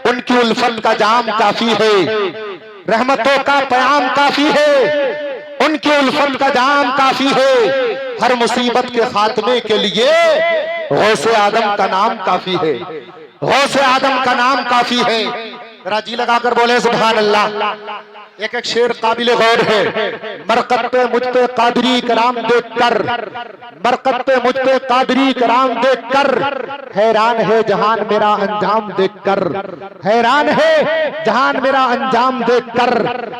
उनकी उल्फत का जाम काफी है, रहमतों का पयाम काफी है, उनकी उल्फत का जाम काफी है, हर मुसीबत के खात्मे के लिए गौसे आदम का नाम काफी है, गौसे आदम का नाम काफी है। राजी लगाकर बोले सुभान अल्लाह। एक एक शेर काबिल गौर है। मरकत पे मुझ पे कादरी कराम देखकर, मरकत पे मुझ पे कादरी कराम देखकर, हैरान है जहान मेरा अंजाम देखकर, हैरान है जहान मेरा अंजाम देखकर।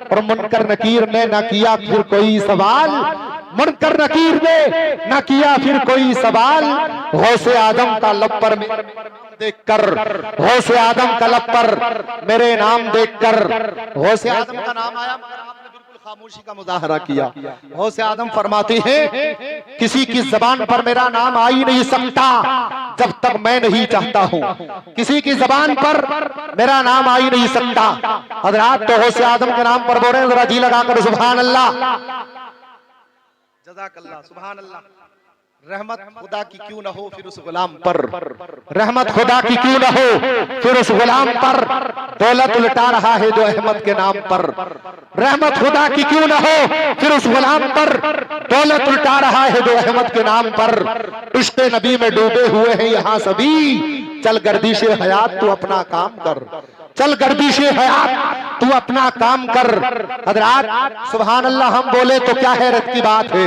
और मुनकर नकीर ने न किया फिर कोई सवाल, मुनकर नकीर ने न किया फिर कोई सवाल, गौसे आदम का लब पर देखकर, गौसे आदम का लब पर मेरे नाम देखकर। गौसे आदम का नाम आया मगर आपने बिल्कुल खामोशी का मुजाहरा किया। गौसे आदम फरमाते हैं किसी की जबान पर मेरा नाम आ ही नहीं सकता जब तक मैं नहीं चाहता हूं, किसी की जबान पर मेरा नाम आ ही नहीं सकता। हजरात तो गौसे आदम के नाम पर बोले जरा जी लगाकर सुभान अल्लाह, जज़ाकल्लाह, सुभान अल्लाह। रहमत खुदा की क्यों न हो फिर उस गुलाम पर, रहमत खुदा की क्यों न हो फिर उस गुलाम पर, दौलत लुटा रहा है जो अहमद के नाम पर। रहमत खुदा की क्यों न हो फिर उस गुलाम पर, दौलत लुटा रहा है जो अहमद के नाम पर। इश्क़ नबी में डूबे हुए हैं यहाँ सभी, चल गर्दिशे हयात तू अपना काम कर, चल गर्दिशे हयात तू अपना काम कर। हजरात सुभान अल्लाह हम बोले तो क्या हैरत की बात है,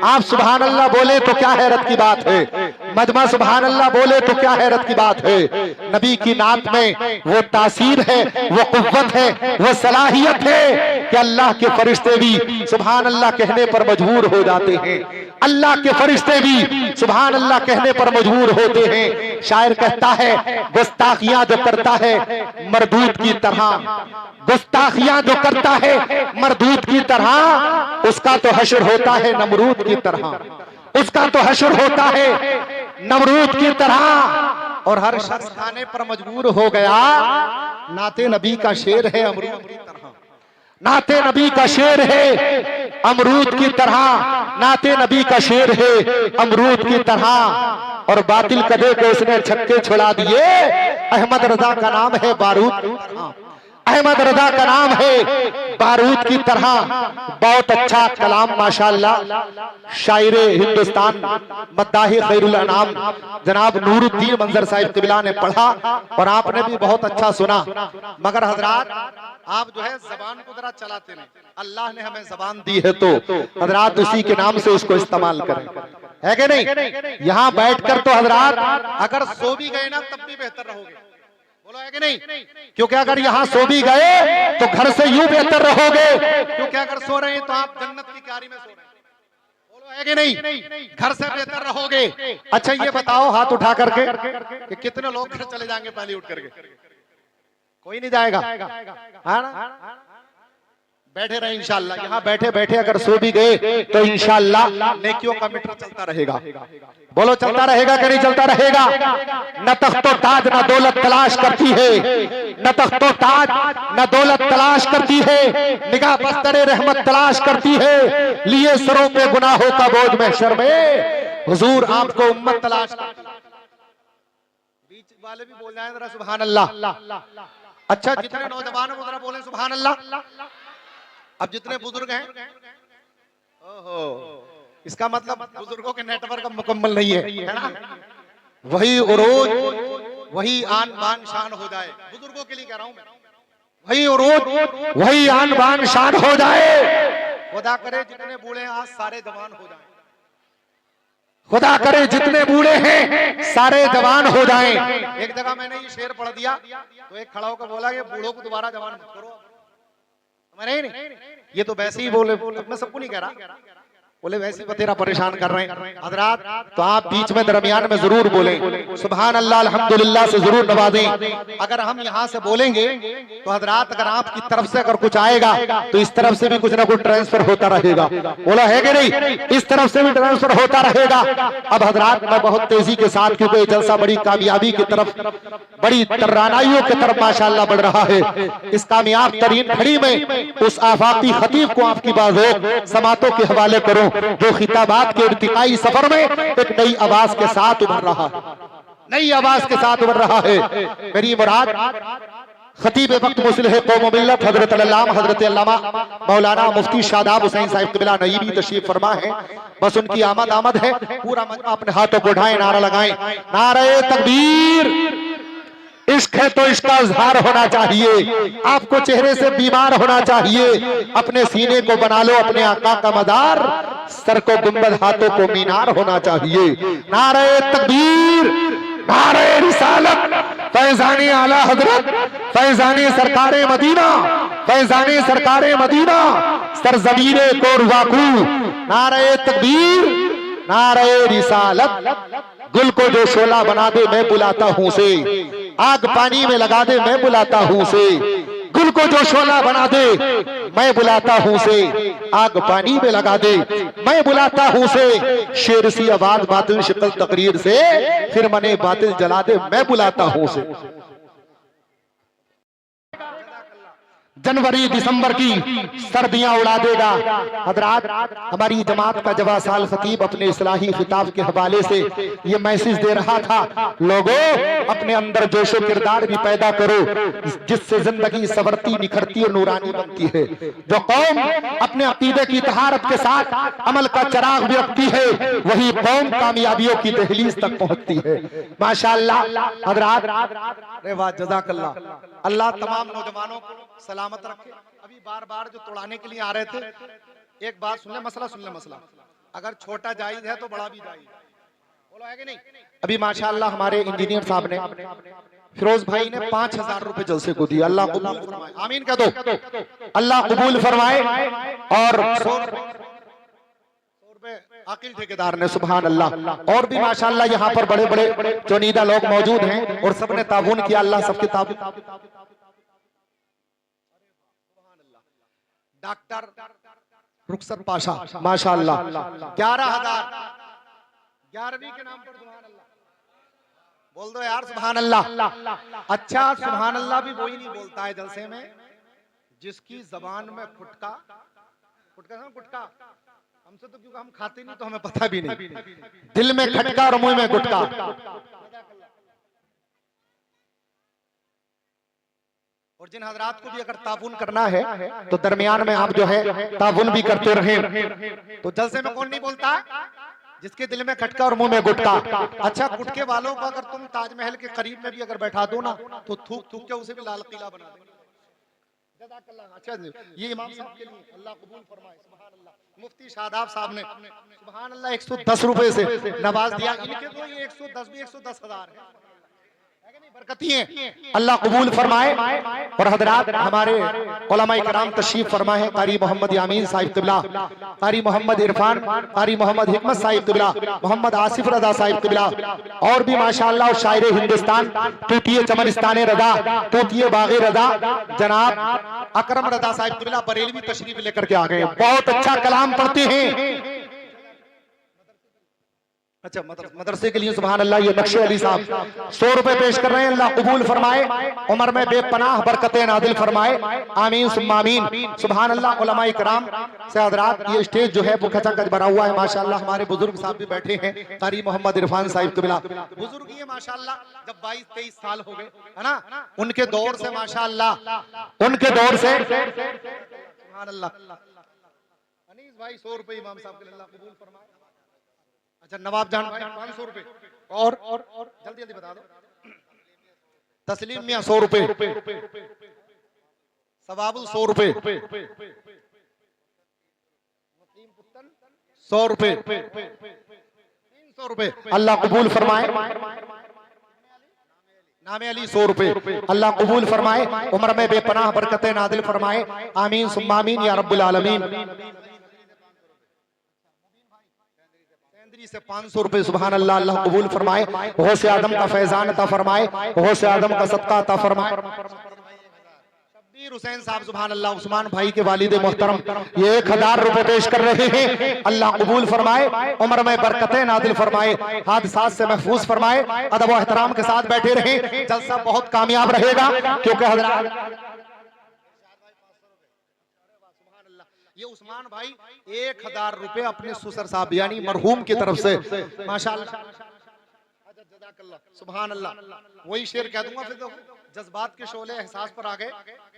आप सुभान अल्लाह बोले तो क्या हैरत की बात है, मजमा सुभान अल्लाह बोले तो क्या हैरत की बात है। नबी की नात में वो तासीर है, वो कुव्वत है, वो सलाहियत है कि अल्लाह के फरिश्ते भी सुभान अल्लाह कहने पर मजबूर हो जाते हैं, अल्लाह के फरिश्ते भी सुभान अल्लाह कहने पर मजबूर होते हैं। शायर कहता है गुस्ताखियां जो करता है मरदूत की तरह, गुस्ताखियां जो करता है मरदूत की तरह, उसका तो हश्र होता है नमरूद की तरह, उसका तो हश्र होता है नमरूद की तरह। और हर शख्स खाने पर मजबूर हो गया, नाते नबी का शेर है अमरूद की तरह, नाते नबी का शेर है अमरूद की तरह, नाते नबी का शेर है अमरूद की तरह। और बातिल कदे को उसने छक्के छुड़ा दिए, अहमद रजा का नाम है बारूद, अहमद रजा का नाम है बारूद की तरह। बहुत अच्छा कलाम माशाअल्लाह शायरे हिंदुस्तान मद्दाही खैरुल अनाम जनाब नूरुद्दीन मंजर साहिब किबला ने पढ़ा और आपने भी बहुत अच्छा सुना। मगर हजरात आप जो है जबान को जरा चलाते नहीं, अल्लाह ने हमें जबान दी है तो हजरात उसी के नाम से उसको इस्तेमाल करें, है कि नहीं। यहाँ बैठकर तो हजरात अगर सो भी गए ना तब भी बेहतर रहोगे, बोलो है कि नहीं। क्योंकि अगर यहाँ सो भी गए तो घर से यूं बेहतर रहोगे, क्योंकि अगर सो रहे हैं तो आप जन्नत की क्यारी में सो रहे हैं, बोलो है कि नहीं, घर से बेहतर रहोगे। अच्छा ये बताओ हाथ उठा करके कि कितने लोग घर चले जाएंगे पहले उठ करके, कोई नहीं जाएगा, हाँ ना। बैठे रहे इंशाअल्लाह, यहाँ बैठे बैठे अगर सो भी गए तो इंशाअल्लाह नेकियों का मीटर चलता रहेगा, बोलो चलता रहेगा कि नहीं चलता रहेगा। न तख्तो ताज न दौलत तलाश करती है, न तख्तो ताज न दौलत तलाश करती है, निगाह बस्तरे रहमत तलाश करती है, लिए सरों पे गुनाहों का बोझ महशर में हुजूर आपको उम्मत तलाश करती है। बीच वाले भी बोल जाए जरा सुभान अल्लाह। अच्छा जितने नौजवान हो जरा बोले सुभान अल्लाह। अब जितने बुजुर्ग हैं, ओहो इसका मतलब बुजुर्गों के नेटवर्क मुकम्मल नहीं है ना। वही उरूज वही आन बान शान हो जाए, बुजुर्गों के लिए कह रहा हूं मैं, वही उरूज वही आन बान शान हो जाए। खुदा करे जितने बूढ़े आज सारे जवान हो जाएं, खुदा करे जितने बूढ़े हैं सारे जवान हो जाएं। एक जगह मैंने ये शेर पढ़ दिया तो एक खड़ा होकर बोला ये बूढ़ों को दोबारा जवान मत करो, नहीं ये तो वैसे ही बोले, मैं सबको नहीं कह रहा, बोले वैसे बतेरा परेशान कर रहे हैं हजरात, तो आप बीच में दरमियान में जरूर बोलें सुभान अल्लाह अल्हम्दुलिल्लाह से जरूर नवाजें। अगर हम यहाँ से बोलेंगे तो हजरात अगर आपकी तरफ से अगर कुछ आएगा तो इस तरफ से भी कुछ ना कुछ ट्रांसफर होता रहेगा, बोला है कि नहीं, इस तरफ से भी ट्रांसफर होता रहेगा। अब हजरात मैं बहुत तेजी के साथ, क्योंकि ये जलसा बड़ी कामयाबी की तरफ, बड़ी तर्रानाइयों की तरफ माशाअल्लाह बढ़ रहा है, इस कामयाब तरीन घड़ी में उस आफाकी खतीब को आपकी बाज़ों समातों के हवाले करूं जो खिताबात के इर्तिकाई सफर में एक नई आवाज के साथ उभर रहा है, नई आवाज के साथ उभर रहा है। मेरी मुराद खतीब वक्त मुस्लिह कौम मिल्लत हजरत अल्लामा हजरत अल्लामा मौलाना मुफ्ती शादाब हुसैन साहिब क़िबला नईबी तशरीफ फरमा है। बस उनकी आमद है। पूरा मजमा अपने हाथों को उठाएं, नारा लगाएं, नारे तकबीर। इश्क है तो इसका इजहार होना चाहिए। आपको चेहरे से बीमार होना चाहिए। अपने सीने को बना लो अपने आका का मदार, सर को गुंबद हाथों को मीनार होना चाहिए। नारे तकबीर, नारे रिसालत, फैजानी आला हजरत, फैजानी सरकारे मदीना, फैजानी सरकारे मदीना, सरजमीरे कोरवाकू। नारे तकबीर, नारे रिसालत। गुल को जो शोला बना दे मैं बुलाता हूं से, आग पानी में लगा दे मैं बुलाता हूं से। गुल को जो शोला बना दे मैं बुलाता हूं से, आग पानी में लगा दे मैं बुलाता हूं से। शेर सी आवाज बातिल शिकल तकरीर से, फिर मने बातिल जला दे मैं बुलाता हूं से। जनवरी दिसंबर की सर्दियां उड़ा देगा। हजरात, हमारी जमात का जवा साल खतीब अपने इस्लाही खिताब के हवाले से ये मैसेज दे रहा था, लोगों अपने अंदर जोशो किरदार भी पैदा करो जिससे जिंदगी सवरती निखरती और नूरानी बनती है। जो कौम अपने अकीदे की तहारत के साथ अमल का चिराग भी रखती है, वही कौम कामयाबियों की दहलीज तक पहुंचती है। माशाअल्लाह हजरात, अरे वाह, जज़ाकल्लाह। अल्लाह तमाम नौजवानों को सलामत रखे। अभी बार बार जो तोड़ाने के लिए आ रहे थे, एक बात सुन ले, मसला सुन ले। मसला अगर छोटा जायज है तो बड़ा भी जायज है, बोलो है कि नहीं। अभी माशाअल्लाह हमारे इंजीनियर साहब ने, फिरोज भाई ने 5000 रुपए जलसे को दिया। अल्लाह कबूल फरमाए, आमीन कह दो, अल्लाह कबूल फरमाए। और 100 रुपए आकिल ठेकेदार ने, सुभान अल्लाह। और भी माशाअल्लाह यहाँ पर बड़े बड़े चुनीदा लोग मौजूद हैं और सबने ताबून किया। अल्लाह सबके ताबून। डॉक्टर रुखसत पाशा माशाअल्लाह 11,000, 11वीं के नाम पर, सुभान अल्लाह। बोल दो यार सुभान अल्लाह। अच्छा, सुभान अल्लाह भी वही नहीं बोलता है जलसे में जिसकी जबान में गुटका, गुटका हमसे तो क्योंकि हम खाते नहीं तो हमें पता भी नहीं, दिल में खटका और मुंह में गुटका। और जिन हजरात को भी अगर ताबून करना है तो दरमियान में आप जो है ताबून भी करते रहे। तो जलसे में कौन नहीं बोलता है? जिसके दिल में खटका और मुंह में गुटका। अच्छा, गुटके वालों को अगर तुम ताजमहल के करीब में भी अगर बैठा दो ना तो थूक थूक के उसे भी लाल किला बना देंगे। अच्छा, ये इमाम साहब के लिए अल्लाह कबूल फरमाए, सुभान अल्लाह। मुफ्ती शादाब साहब ने सुभान अल्लाह 110 रुपए से नवाज दिया। इनके तो ये 110 भी 110,000 है, बरकती हैं, अल्लाह कबूल फरमाए। और हजरात हमारे उलमाए कराम तशरीफ फरमाए, कारी मोहम्मद यामीन साहिब क़िबला, कारी मोहम्मद इरफान, कारी मोहम्मद हिकमत साहिब क़िबला, मोहम्मद आसिफ रजा साहिब क़िबला, और भी माशाअल्लाह शायर हिंदुस्तान, टूटिए चमनिस्ताने रजा, टूटिए बागे रजा, जनाब अकरम रजा साहिब क़िबला बरेलवी तशरीफ लेकर के आ गए। बहुत अच्छा कलाम पढ़ते हैं। अच्छा, मदरसे के लिए सुभान अल्लाह ये नक्शे अली साहब 100 रुपए पेश कर रहे हैं। अल्लाह कबूल फरमाए, उम्र में बेपनाह बरकतें नादिल फरमाए, आमीन सुम्मा आमीन। सुभान अल्लाह। उलमाए कराम से हजरात, ये स्टेज जो है वो खचाखच भरा हुआ है माशाअल्लाह। हमारे बुजुर्ग साहब भी बैठे हैं, कारी मोहम्मद इरफान साहिब क़िबला, बुजुर्ग ही है माशाअल्लाह। जब 22-23 साल हो गए है ना, उनके दौर से माशाअल्लाह, उनके दौर से सुभान अल्लाह। अनीस भाई 100 रुपए इमाम साहब के लिए, अल्लाह कबूल फरमाए। अच्छा, नवाब जान भाई 500 रुपए, और जल्दी जल्दी बता दो। तस्लीम मियां 100 रुपए, सवाबुल 100 रुपए, 100 रुपए, 300 रुपए, अल्लाह कबूल फरमाए। नामे अली 100 रुपए, अल्लाह कबूल फरमाए, उम्र में बेपनाह बरकतें नादिल फरमाए, आमीन सुम्मा आमीन या रब्बुल आलमीन। से 500 रुपए, सुभान अल्लाह, अल्लाह कबूल फरमाए। गौसे आदम का फैजान अता फरमाए, गौसे आदम का सदका अता फरमाए। शब्बीर हुसैन साहब सुभान अल्लाह, उस्मान भाई के वालिद मोहतरम ये 1000 रुपए पेश कर रहे हैं। अल्लाह कबूल फरमाए, उम्र में बरकतें नादिल फरमाए, हादसात से महफूज फरमाए, अदब व एहतराम के साथ बैठे रहे। जलसा बहुत कामयाब रहेगा क्योंकि हजरात ये उस्मान भाई 1000 रुपए अपने सुसर साहब यानी मरहूम की तरफ से माशाअल्लाह, सुभान अल्लाह। वही शेर कह दूंगा फिर तो जज्बात के शोले एहसास पर आ गए।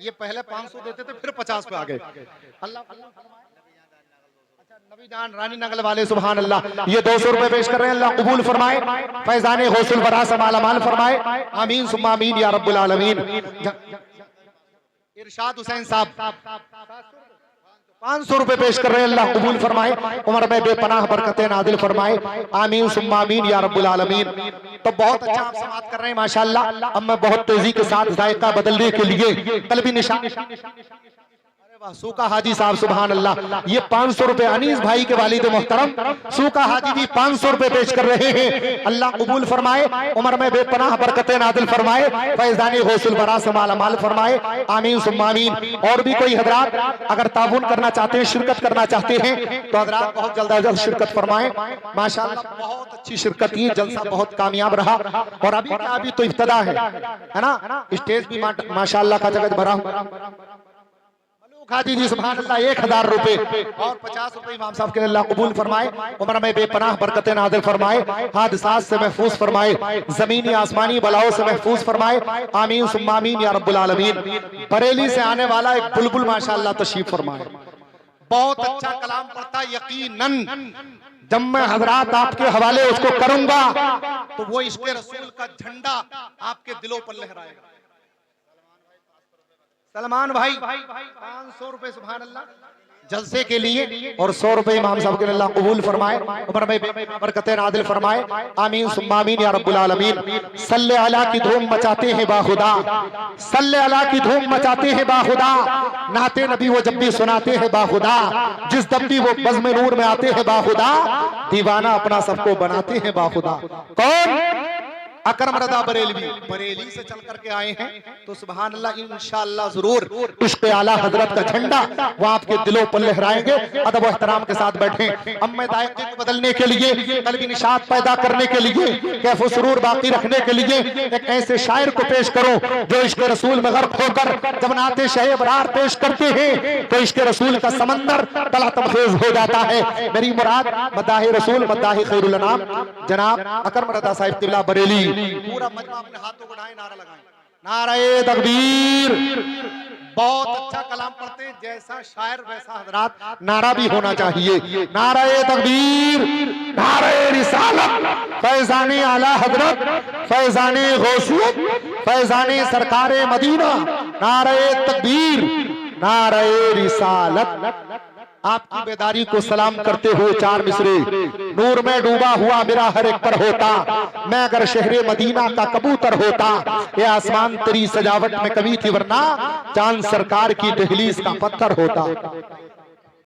ये पहले 500 देते थे, फिर 50 पे आ गए। अल्लाह नबी जान रानी नगल वाले सुभान अल्लाह ये 200 रुपए पेश कर रहे हैं। अल्लाह कबूल फरमाए, फैजाने गौसुल वरा से मालामाल फरमाए। आमीन सुम्मा आमीन या रब्बुल आलमीन। इरशाद हुसैन साहब 500 रुपए पेश कर रहे हैं। अल्लाह कबूल फरमाए, उम्र में बेपनाह बरकतें नादिल फरमाए। आमीन सुम्मा आमीन या रब्बुल आलमीन। तो बहुत अच्छा आप समाप्त कर रहे हैं माशाअल्लाह। अब मैं बहुत तेजी के साथ जायका बदलने के लिए कल भी निशान सूका हाजी साहब सुभान अल्लाह ये 500 रुपए अनीस भाई के वालिद मोहतरम सूका हाजी जी 500 रुपए पेश कर रहे हैं। अल्लाह कबूल फरमाए, उम्र में बेपनाह बरकतें नादिल फरमाए, फैजानी गौसुल बरा से मालामाल फरमाए। आमीन सुम्मा आमीन। और भी कोई हजरात अगर ताबून करना चाहते हैं, शिरकत करना चाहते हैं तो हजरात बहुत जल्द अज जल्द शिरकत फरमाए। माशाअल्लाह बहुत अच्छी शिरकत की, जलसा बहुत कामयाब रहा। और अभी क्या, अभी तो इब्तिदा है ना। स्टेज भी माशाअल्लाह का जगह भरा। हाजी जी सुभान अल्लाह 1000 रुपए और 50 रुपए इमाम साहब के अल्लाह कबूल फरमाए, उम्र में बेपनाह बरकतें नाज़िल फरमाए, हादसात से महफूज फरमाए, जमीनी आसमानी बलाओं से महफूज फरमाए। आमीन सुम्मा आमीन या रब्बुल आलमीन। बरेली से आने वाला एक बुलबुल माशाअल्लाह तशरीफ फरमाए, बहुत अच्छा कलाम पढ़ता, यकीनन जब मैं हजरात आपके हवाले उसको करूंगा तो वो इश्क़ रसूल का झंडा आपके दिलों पर लहराएगा। सलमान भाई 500 रुपए सुभान अल्लाह जलसे के लिए और 100 रुपए इमाम साहब के अल्लाह कबूल फरमाए, उम्र में बरकतें नादिल फरमाए। आमीन सुम्मा आमीन या रब्बुल आलमीन। सल्ले अला की धूम मचाते हैं बाखुदा, सल्ले अला की धूम मचाते हैं बाखुदा, नाते नबी वो जब भी सुनाते हैं बाखुदा, जिस जब भी वो बज़्म नूर में आते हैं बाखुदा, दीवाना अपना सबको बनाते हैं बाखुदा। कौन? अकरम रज़ा बरेलवी, बरेली से चल करके आए हैं तो सुभान अल्लाह इंशाअल्लाह जरूर इश्क़ आला हजरत का झंडा वो आपके दिलों पर लहराएंगे। अदब व एहतराम के साथ बैठे। अब मैं दायरे को बदलने के लिए, कल्बी निशात पैदा करने के लिए, कैफ व सुरूर बाकी रखने के लिए एक ऐसे शायर को पेश करूं जो इश्क़ रसूल में गर्क होकर जब नाते शह अबरार पेश करते हैं तो इश्क़ रसूल का समंदर तला तमखेज हो जाता है। मेरी मुराद मदाह रसूल मदाह खैरुल अनाम जनाब अकरम रज़ा साहिब क़िबला बरेली। पूरा मजमा अपने हाथों को उठाएं, नारा लगाएं, नारे तकबीर। बहुत अच्छा कलाम पढ़ते हैं, जैसा शायर वैसा हजरात नारा भी होना चाहिए। नारे तकबीर, नारे रिसालत, फैजाने आला हजरत, फैजाने गौसियत, फैजाने सरकारे मदीना। नारे तकबीर, नारे रिसालत। आपकी बेदारी को सलाम करते हुए चार मिसरे। नूर में डूबा हुआ मेरा हर एक पर होता, मैं अगर शहरे मदीना का कबूतर होता। ये आसमान तेरी सजावट में कमी थी, वरना चांद सरकार की दहलीज का पत्थर होता।